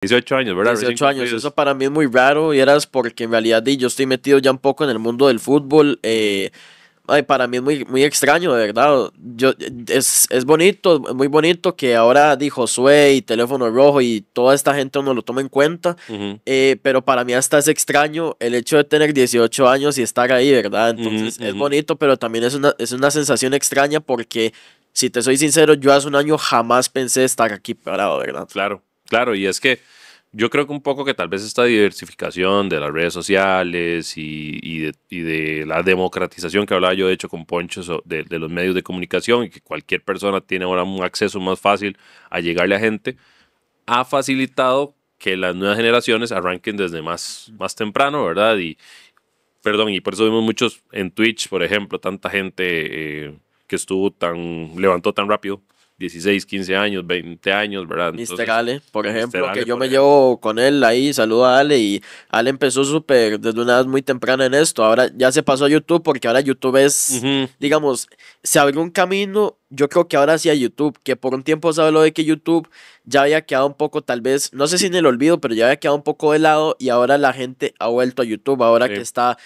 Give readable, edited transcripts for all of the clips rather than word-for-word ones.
18 años, ¿verdad? 18 años, eso para mí es muy raro, y eras porque en realidad yo estoy metido ya un poco en el mundo del fútbol. Ay, para mí es muy extraño, de verdad. Es bonito, muy bonito que ahora Josué y Teléfono Rojo y toda esta gente uno lo toma en cuenta, pero para mí hasta es extraño el hecho de tener 18 años y estar ahí, ¿verdad? Entonces es bonito, pero también es una sensación extraña porque, si te soy sincero, yo hace un año jamás pensé estar aquí parado, ¿verdad? Claro, claro, y es que yo creo que un poco que tal vez esta diversificación de las redes sociales y de la democratización que hablaba yo, de hecho, con Poncho, de los medios de comunicación, y que cualquier persona tiene ahora un acceso más fácil a llegarle a gente, ha facilitado que las nuevas generaciones arranquen desde más temprano, ¿verdad? Y por eso vimos muchos en Twitch, por ejemplo, tanta gente que levantó tan rápido. 16, 15 años, 20 años, ¿verdad? Entonces, Mr. Ale, por ejemplo, Ale, que yo me llevo con él ahí, saludo a Ale, y Ale empezó desde una edad muy temprana en esto. Ahora ya se pasó a YouTube, porque ahora YouTube es, digamos, se abrió un camino. Yo creo que ahora sí a YouTube, que por un tiempo se habló de que YouTube ya había quedado un poco, tal vez, no sé si en el olvido, pero ya había quedado un poco de lado, y ahora la gente ha vuelto a YouTube. Ahora que estás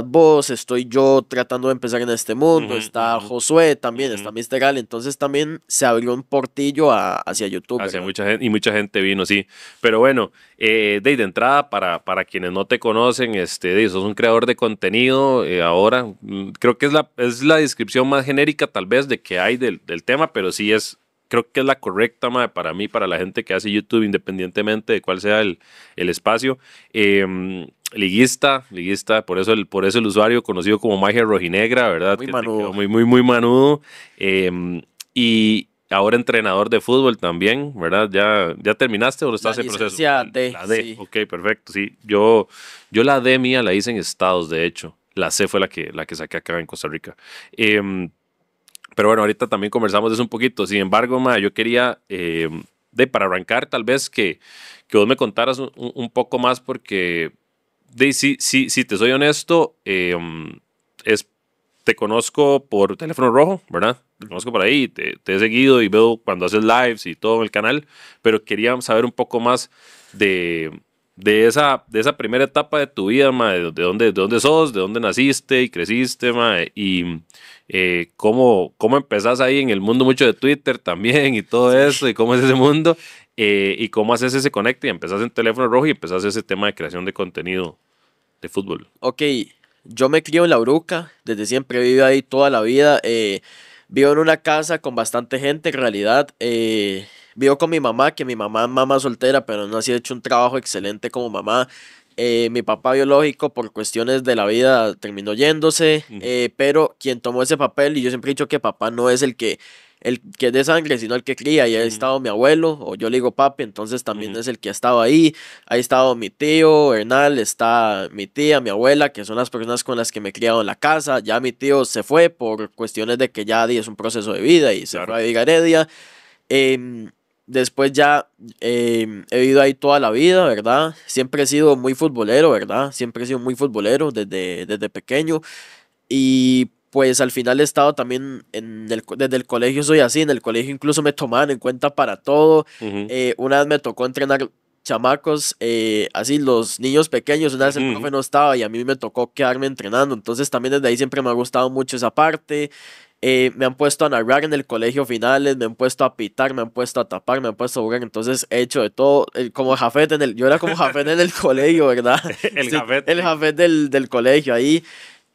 vos, estoy yo tratando de empezar en este mundo, está Josué también, está Mr. Ale, entonces también se abrió un portillo hacia YouTube. Hacia mucha gente, y mucha gente vino, sí. Pero bueno, de entrada, para quienes no te conocen, sos un creador de contenido ahora. Creo que es la descripción más genérica tal vez de que hay del tema, pero sí creo que es la correcta, para mí, para la gente que hace YouTube, independientemente de cuál sea el espacio. Liguista, por eso el usuario conocido como Magia Rojinegra, ¿verdad? Muy que manudo. muy manudo. Y ahora entrenador de fútbol también, ¿verdad? ¿Ya terminaste o estás en proceso? La D. Sí. Ok, perfecto, sí. Yo la D mía la hice en Estados, de hecho. La C fue la que saqué acá en Costa Rica. Pero bueno, ahorita también conversamos de eso un poquito. Sin embargo, yo quería, para arrancar, tal vez que vos me contaras un poco más, porque, si te soy honesto, te conozco por Teléfono Rojo, ¿verdad? Te conozco por ahí, te he seguido y veo cuando haces lives y todo en el canal, pero quería saber un poco más de esa primera etapa de tu vida, de dónde sos, de dónde naciste y creciste, y cómo empezás ahí en el mundo mucho de Twitter también y todo eso, y cómo es ese mundo, y cómo haces ese conecte y empezás en Teléfono Rojo y empezás ese tema de creación de contenido de fútbol. Ok, yo me crío en La Bruca, desde siempre he vivido ahí toda la vida. Vivo en una casa con bastante gente, en realidad. Vivo con mi mamá, que mi mamá es mamá soltera, pero no ha hecho un trabajo excelente como mamá. Mi papá biológico, por cuestiones de la vida, terminó yéndose, pero quien tomó ese papel, y yo siempre he dicho que papá no es el que es de sangre, sino el que cría, y ha estado mi abuelo, o yo le digo papi, entonces también es el que ha estado ahí. Ha estado mi tío Hernal, está mi tía, mi abuela, que son las personas con las que me he criado en la casa. Ya mi tío se fue por cuestiones de que ya es un proceso de vida, y se fue a vivir a Heredia. Después ya he vivido ahí toda la vida, ¿verdad? Siempre he sido muy futbolero, ¿verdad? Siempre he sido muy futbolero desde pequeño. Y pues al final he estado también desde el colegio, soy así. En el colegio incluso me tomaban en cuenta para todo. Una vez me tocó entrenar chamacos, así los niños pequeños. Una vez el profe no estaba y a mí me tocó quedarme entrenando. Entonces también desde ahí siempre me ha gustado mucho esa parte. Me han puesto a narrar en el colegio finales, me han puesto a pitar, me han puesto a tapar, me han puesto a jugar. Entonces he hecho de todo, como Jafet yo era como Jafet en el colegio, ¿verdad? El Sí, Jafet. el Jafet del colegio ahí.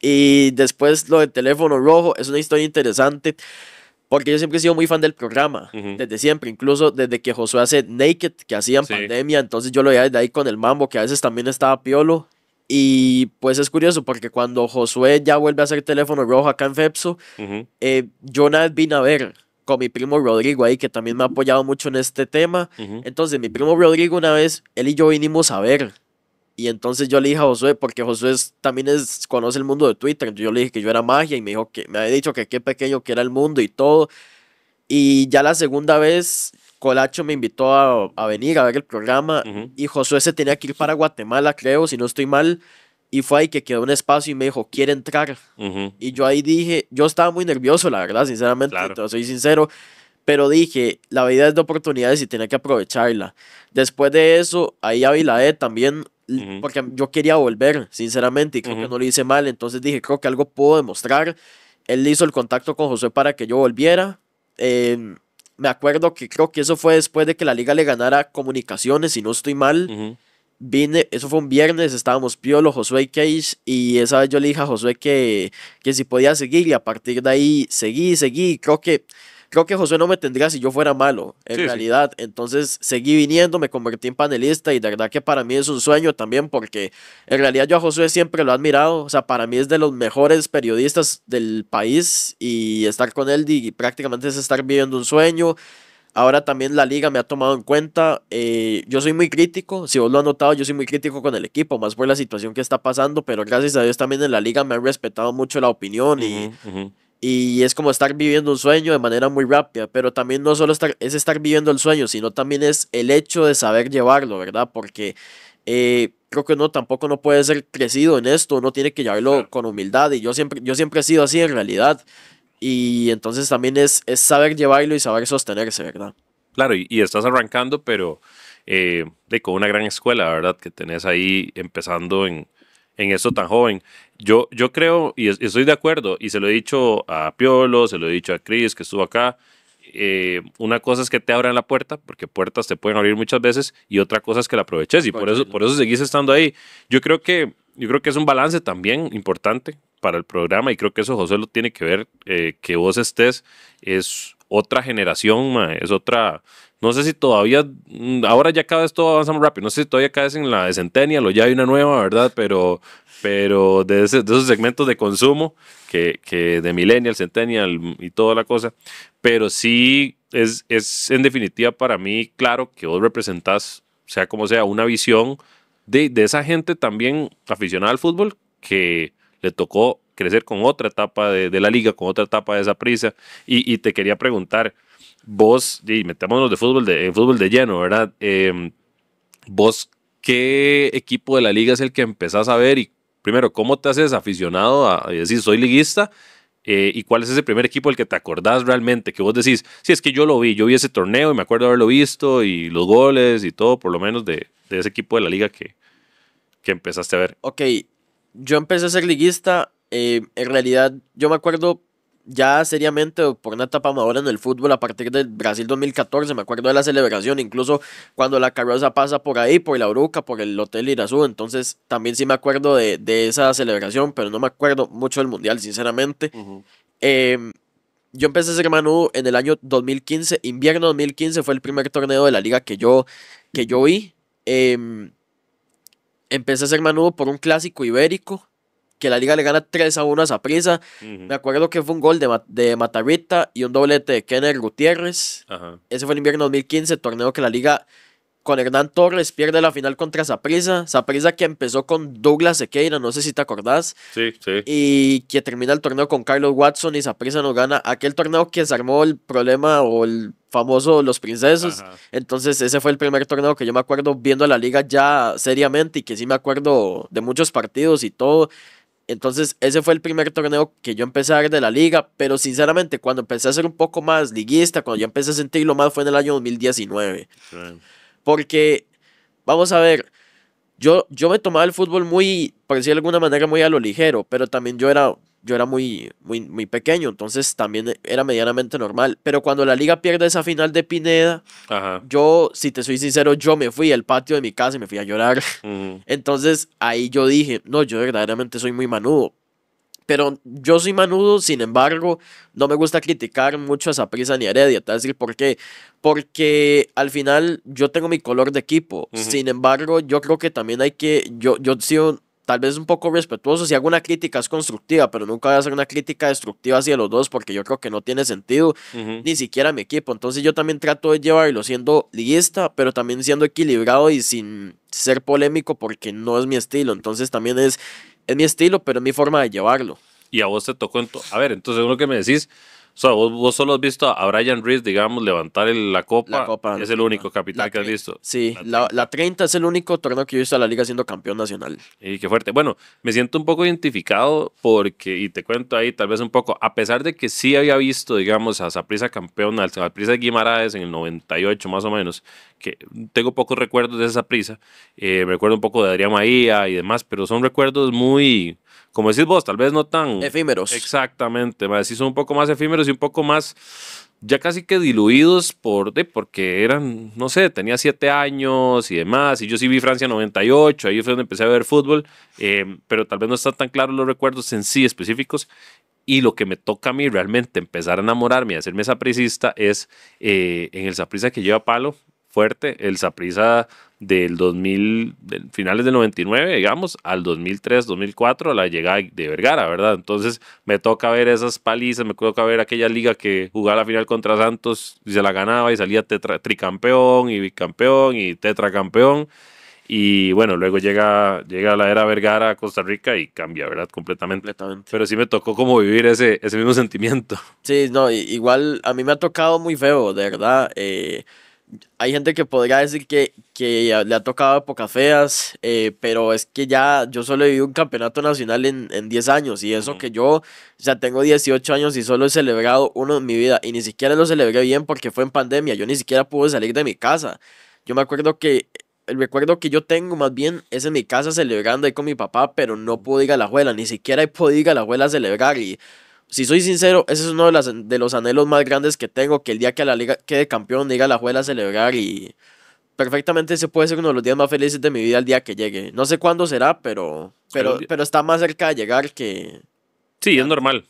Y después lo del Teléfono Rojo es una historia interesante, porque yo siempre he sido muy fan del programa, desde siempre, incluso desde que Josué hace Naked, que hacían pandemia. Entonces yo lo veía desde ahí con el Mambo, que a veces también estaba piolo. Y pues es curioso, porque cuando Josué ya vuelve a hacer Teléfono Rojo acá en Fepso, yo una vez vine a ver con mi primo Rodrigo ahí, que también me ha apoyado mucho en este tema. Entonces mi primo Rodrigo, una vez, él y yo vinimos a ver. Y entonces yo le dije a Josué, porque Josué también conoce el mundo de Twitter. Entonces yo le dije que yo era magia, y me dijo que me había dicho que qué pequeño que era el mundo y todo. Y ya la segunda vez, Colacho me invitó a venir a ver el programa, y Josué se tenía que ir para Guatemala, creo, si no estoy mal. Y fue ahí que quedó un espacio y me dijo, ¿quiere entrar? Y yo ahí dije, yo estaba muy nervioso, la verdad, sinceramente, Claro. te soy sincero. pero dije, la vida es de oportunidades y tenía que aprovecharla. Después de eso, ahí a Vilaé también, Ujú, porque yo quería volver, sinceramente, y creo que ujú, no lo hice mal, entonces dije, creo que algo puedo demostrar. Él hizo el contacto con José para que yo volviera. Eh, Me acuerdo que creo que eso fue después de que la liga le ganara Comunicaciones, si no estoy mal. ujú. Vine, eso fue un viernes, estábamos Piolo, Josué y Cage, y esa vez yo le dije a Josué que si podía seguir, y a partir de ahí seguí. Creo que Josué no me tendría si yo fuera malo, en Sí, sí. realidad. Entonces seguí viniendo, me convertí en panelista, y de verdad que para mí es un sueño también, porque en realidad yo a Josué siempre lo he admirado. O sea, para mí es de los mejores periodistas del país, y estar con él y prácticamente es estar viviendo un sueño. Ahora también la liga me ha tomado en cuenta. Yo soy muy crítico, si vos lo has notado, yo soy muy crítico con el equipo, más por la situación que está pasando, pero gracias a Dios también en la liga me han respetado mucho la opinión, y, Ujú, ujú. y es como estar viviendo un sueño de manera muy rápida, pero también no solo es estar viviendo el sueño, sino también es el hecho de saber llevarlo, ¿verdad? Porque creo que uno tampoco no puede ser crecido en esto, uno tiene que llevarlo Claro. con humildad, y yo siempre he sido así en realidad. Y entonces también es saber llevarlo y saber sostenerse, ¿verdad? Claro, y estás arrancando, pero con una gran escuela, ¿verdad? Que tenés ahí empezando en esto tan joven. Yo creo, estoy de acuerdo, y se lo he dicho a Piolo, se lo he dicho a Chris, que estuvo acá. Una cosa es que te abran la puerta, porque puertas te pueden abrir muchas veces, y otra cosa es que la aproveches, y por eso, Aprovecharlo. por eso seguís estando ahí. Yo creo que es un balance también importante para el programa, y creo que eso José lo tiene que ver, que vos estés, es otra generación, ma, es otra, no sé si todavía, ahora ya cada vez todo avanza más rápido, no sé si todavía caes en la de Centennial o ya hay una nueva, ¿verdad? Pero de esos segmentos de consumo, que de Millennial, Centennial y toda la cosa, pero sí es en definitiva para mí claro que vos representás, sea como sea, una visión de esa gente también aficionada al fútbol que le tocó crecer con otra etapa de la liga, con otra etapa de esa prisa. Y te quería preguntar, vos, y metámonos en fútbol de lleno, ¿verdad? Vos, ¿qué equipo de la liga es el que empezás a ver? Y primero, ¿cómo te haces aficionado a decir, soy liguista? ¿Y cuál es ese primer equipo del que te acordás realmente? Que vos decís, sí, es que yo vi ese torneo y me acuerdo haberlo visto y los goles y todo, por lo menos de ese equipo de la liga que empezaste a ver. Ok, yo empecé a ser liguista. En realidad, yo me acuerdo ya seriamente por una etapa madura en el fútbol a partir del Brasil 2014. Me acuerdo de la celebración, incluso cuando la carroza pasa por ahí, por la Uruca, por el Hotel Irazú. Entonces, también sí me acuerdo de esa celebración, pero no me acuerdo mucho del mundial, sinceramente. Ujú. Em, yo empecé a ser Manu en el año 2015, invierno 2015 fue el primer torneo de la liga que yo vi. Em, Empecé a ser Manu por un clásico ibérico, que la liga le gana 3-1 a Saprissa. Me Ujú. acuerdo que fue un gol de Matarrita y un doblete de Kenner Gutiérrez. Ajá. Ese fue el invierno 2015, torneo que la liga con Hernán Torres pierde la final contra Saprissa. Saprissa que empezó con Douglas Sequeira, no sé si te acordás, Sí, sí. y que termina el torneo con Carlos Watson, y Saprissa nos gana aquel torneo que se armó el problema o el famoso Los Princesos. Ajá. Entonces ese fue el primer torneo que yo me acuerdo viendo la liga ya seriamente, y que sí me acuerdo de muchos partidos y todo. Entonces ese fue el primer torneo que yo empecé a ver de la liga, pero sinceramente cuando empecé a ser un poco más liguista, cuando yo empecé a sentirlo más fue en el año 2019. Sí. Porque, vamos a ver, yo me tomaba el fútbol muy, por decirlo de alguna manera, muy a lo ligero, pero también yo era muy pequeño, entonces también era medianamente normal. Pero cuando la liga pierde esa final de Pineda, Ajá. yo, si te soy sincero, yo me fui al patio de mi casa y me fui a llorar. Ujú. Entonces ahí yo dije, no, yo verdaderamente soy muy manudo. Pero yo soy manudo, sin embargo, no me gusta criticar mucho a Saprissa ni a Heredia. Te voy a decir por qué. Porque al final yo tengo mi color de equipo. Ujú. Sin embargo, yo creo que también hay que. Yo sido tal vez un poco respetuoso. Si hago una crítica es constructiva, pero nunca voy a hacer una crítica destructiva hacia los dos porque yo creo que no tiene sentido, Ujú. ni siquiera a mi equipo. Entonces yo también trato de llevarlo siendo liguista, pero también siendo equilibrado y sin ser polémico porque no es mi estilo. Entonces también es mi estilo, pero es mi forma de llevarlo. Y a vos te tocó, a ver, entonces según lo que me decís, sea, vos solo has visto a Brian Reese, digamos, levantar la copa. La copa. Es el único capitán que has visto. Sí, la 30 es el único torneo que yo he visto a la liga siendo campeón nacional. Y qué fuerte. Bueno, me siento un poco identificado porque, y te cuento ahí tal vez un poco, a pesar de que sí había visto, digamos, a Saprissa campeón, al Saprissa de Guimaraes en el 98 más o menos, que tengo pocos recuerdos de esa Saprissa, me recuerdo un poco de Adrián Maía y demás, pero son recuerdos muy, como decís vos, tal vez no tan... Efímeros. Exactamente, sí son un poco más efímeros y un poco más ya casi que diluidos porque eran, no sé, tenía 7 años y demás, y yo sí vi Francia 98, ahí fue donde empecé a ver fútbol, pero tal vez no están tan claros los recuerdos en sí específicos, y lo que me toca a mí realmente empezar a enamorarme y hacerme sapricista es en el Saprissa que lleva palo fuerte, el Saprissa del 2000, finales del 99, digamos, al 2003, 2004, a la llegada de Vergara, ¿verdad? Entonces me toca ver esas palizas, me toca ver aquella liga que jugaba la final contra Santos y se la ganaba y salía tricampeón y bicampeón y tetracampeón. Y bueno, luego llega la era Vergara a Costa Rica y cambia, ¿verdad? Completamente. Pero sí me tocó como vivir ese mismo sentimiento. Sí, no, igual a mí me ha tocado muy feo, de verdad. Hay gente que podría decir que le ha tocado épocas feas, pero es que ya yo solo he vivido un campeonato nacional en 10 años y eso que yo, o sea, tengo 18 años y solo he celebrado uno en mi vida y ni siquiera lo celebré bien porque fue en pandemia, yo ni siquiera pude salir de mi casa. Yo me acuerdo que el recuerdo que yo tengo más bien es en mi casa celebrando ahí con mi papá, pero no pude ir a la abuela, ni siquiera he podido ir a la abuela a celebrar y si soy sincero, ese es uno de los anhelos más grandes que tengo, que el día que la liga quede campeón, diga la abuela a celebrar y perfectamente ese puede ser uno de los días más felices de mi vida el día que llegue. No sé cuándo será, pero está más cerca de llegar que... Sí, es normal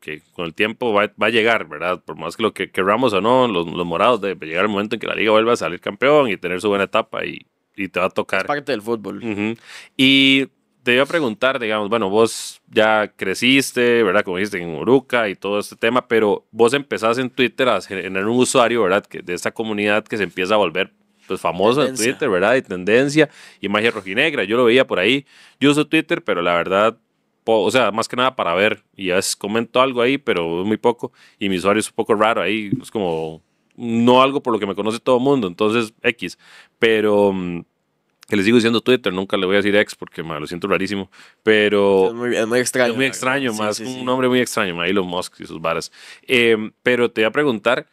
que con el tiempo va a llegar, ¿verdad? Por más que lo que querramos o no, los morados debe llegar el momento en que la liga vuelva a salir campeón y tener su buena etapa y te va a tocar. Es parte del fútbol. Y te iba a preguntar, digamos, bueno, vos ya creciste, ¿verdad? Como dijiste, en Uruca y todo este tema, pero vos empezás en Twitter a generar un usuario, ¿verdad? De esta comunidad que se empieza a volver pues famoso en Twitter, ¿verdad? Y tendencia y magia rojinegra. Yo lo veía por ahí. Yo uso Twitter, pero la verdad, o sea, más que nada para ver. Y a veces comento algo ahí, pero muy poco. Y mi usuario es un poco raro ahí. Es como, no algo por lo que me conoce todo el mundo. Entonces, X. Pero... que le sigo diciendo Twitter, nunca le voy a decir ex porque lo siento rarísimo, pero... Es muy extraño. Es muy extraño, más un nombre muy extraño, Elon Musk y sus varas. Pero te iba a preguntar,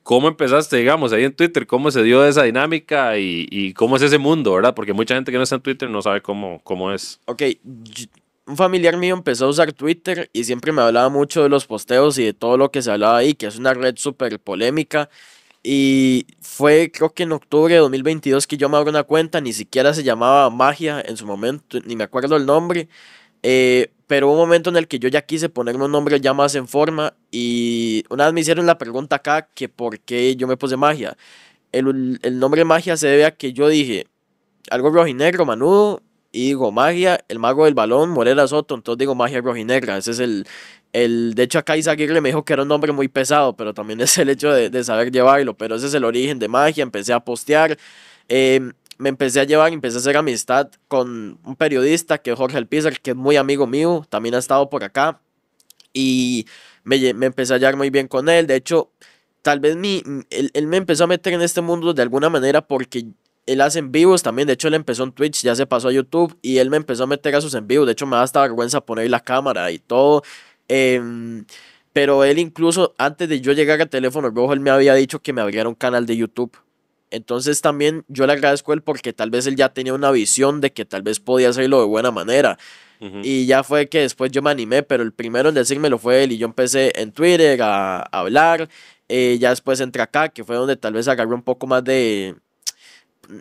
¿cómo empezaste, digamos, ahí en Twitter? ¿Cómo se dio esa dinámica y cómo es ese mundo, verdad? Porque mucha gente que no está en Twitter no sabe cómo es. Ok, un familiar mío empezó a usar Twitter y siempre me hablaba mucho de los posteos y de todo lo que se hablaba ahí, que es una red súper polémica. Y fue creo que en octubre de 2022 que yo me abrí una cuenta, ni siquiera se llamaba Magia en su momento, ni me acuerdo el nombre, pero hubo un momento en el que yo ya quise ponerme un nombre ya más en forma y una vez me hicieron la pregunta acá que por qué yo me puse Magia. El nombre Magia se debe a que yo dije algo rojinegro, manudo, y digo Magia, el mago del balón, Morera Soto, entonces digo Magia rojinegra, ese es de hecho acá Izaguirre me dijo que era un nombre muy pesado, pero también es el hecho de saber llevarlo, pero ese es el origen de Magia, empecé a postear, me empecé a llevar, empecé a hacer amistad con un periodista que es Jorge Alpizar, que es muy amigo mío, también ha estado por acá, y me empecé a llevar muy bien con él, de hecho, tal vez él me empezó a meter en este mundo de alguna manera porque él hace en vivos también, de hecho él empezó en Twitch, ya se pasó a YouTube y él me empezó a meter a sus en vivos, de hecho me da hasta vergüenza poner la cámara y todo, pero él incluso antes de yo llegar a Teléfono Rojo, él me había dicho que me abriera un canal de YouTube, entonces también yo le agradezco a él porque tal vez él ya tenía una visión de que tal vez podía hacerlo de buena manera. Y ya fue que después yo me animé, pero el primero en decírmelo fue él y yo empecé en Twitter a hablar, ya después entré acá, que fue donde tal vez agarré un poco más de,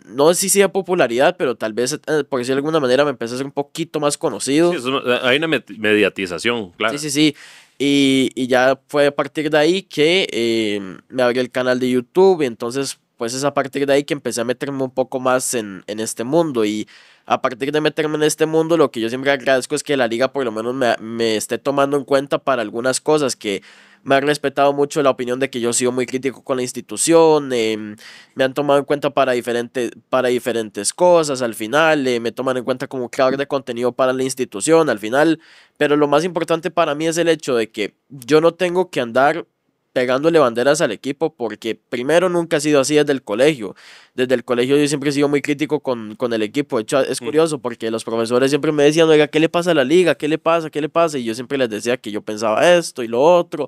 no sé si de popularidad, pero tal vez, por decirlo de alguna manera, me empecé a ser un poquito más conocido. Sí, hay una mediatización, claro. Sí. Y ya fue a partir de ahí que me abrí el canal de YouTube. Y entonces, pues es a partir de ahí que empecé a meterme un poco más en este mundo. Y a partir de meterme en este mundo, lo que yo siempre agradezco es que la liga por lo menos me esté tomando en cuenta para algunas cosas, que me han respetado mucho la opinión de que yo he sido muy crítico con la institución, me han tomado en cuenta para diferentes cosas al final, me toman en cuenta como creador de contenido para la institución al final, pero lo más importante para mí es el hecho de que yo no tengo que andar pegándole banderas al equipo, porque primero nunca ha sido así desde el colegio. Desde el colegio yo siempre he sido muy crítico con el equipo. De hecho, es Ujú. curioso porque los profesores siempre me decían, oiga, ¿qué le pasa a la liga? ¿Qué le pasa? ¿Qué le pasa? Y yo siempre les decía que yo pensaba esto y lo otro,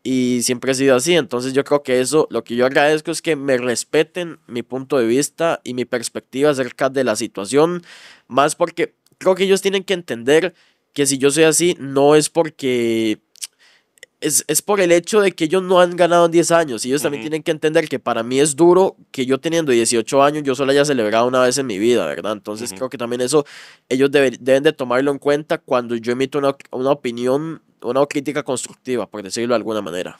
y siempre ha sido así. Entonces yo creo que eso, lo que yo agradezco es que me respeten mi punto de vista y mi perspectiva acerca de la situación, más porque creo que ellos tienen que entender que si yo soy así, no es porque es por el hecho de que ellos no han ganado en 10 años. Y ellos también Ujú, tienen que entender que para mí es duro que yo teniendo 18 años yo solo haya celebrado una vez en mi vida, ¿verdad? Entonces ujú. creo que también eso ellos deben de tomarlo en cuenta cuando yo emito una opinión, una crítica constructiva, por decirlo de alguna manera.